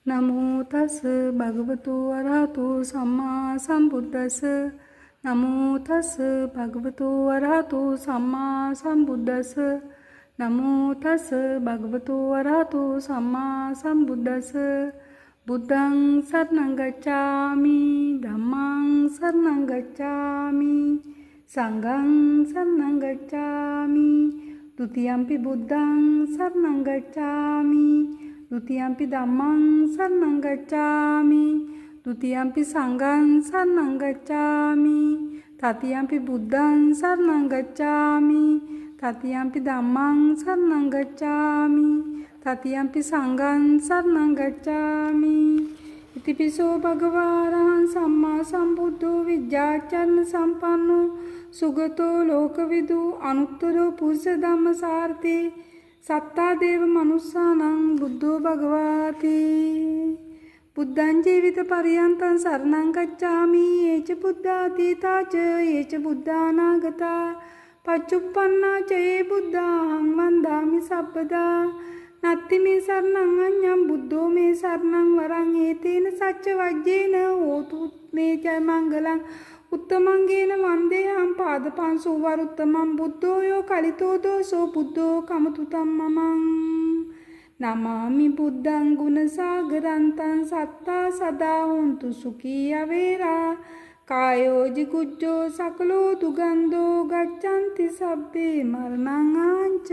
නමෝ තස් භගවතු වරහතු සම්මා සම්බුද්දස්ස නමෝ තස් භගවතු වරහතු සම්මා සම්බුද්දස්ස නමෝ තස් භගවතු වරහතු සම්මා සම්බුද්දස්ස බුද්ධං සරණං ගච්ඡාමි ධම්මං සරණං ගච්ඡාමි සංඝං සරණං ගච්ඡාමි ဒုတိယံ පි බුද්ධං සරණං ගච්ඡාමි ဒုတိယံ පි ධම්මං සරණං ගච්ඡාමි ဒုတိယံ පි සංඝං සරණං ගච්ඡාමි တတိယံ පි බුද්ධං සරණං ගච්ඡාමි တတိယံ පි ධම්මං සරණං ගච්ඡාමි တတိယံ පි සංඝං සරණං ගච්ඡාමි ඉතිපිසෝ භගවා අරහං සම්මා සම්බුද්ධෝ විජ්ජාචරණ සම්පන්නෝ සුගතෝ ලෝකවිදු අනුත්තරෝ පුරුෂ ධම්මසාරථී සත්තා දේව මනුස්සානං බුද්ධෝ භගවාති බුද්ධං ජීවිත පරියන්තං සරණං ගච්ඡාමි ඒච බුද්ධාතීතාච ඒච බුද්ධානාගතා පච්චුප්පන්නා චේ බුද්ධං වන්දාමි සබ්බදා නත්ති මේ සරණං අඤ්ඤං බුද්ධෝ මේ සරණං වරං ඒතේන සච්ච වජ්ජේන හෝතු මේ ච මංගලං උත්තමංගේන වන්දේහං පාදපංසෝ වරුත්තමං බුද්ධෝ යෝ කලිතෝ දෝසෝ බුද්ධෝ කමතුතං මමං නමාමි බුද්ධං ගුණසාගරන්තං සත්තා සදා හොන්තු සුඛී අවේරා කායෝ ජිකුජ්ජෝ සකලෝ දුගන්ධෝ ගච්ඡanti සබ්බේ මරණං ආංච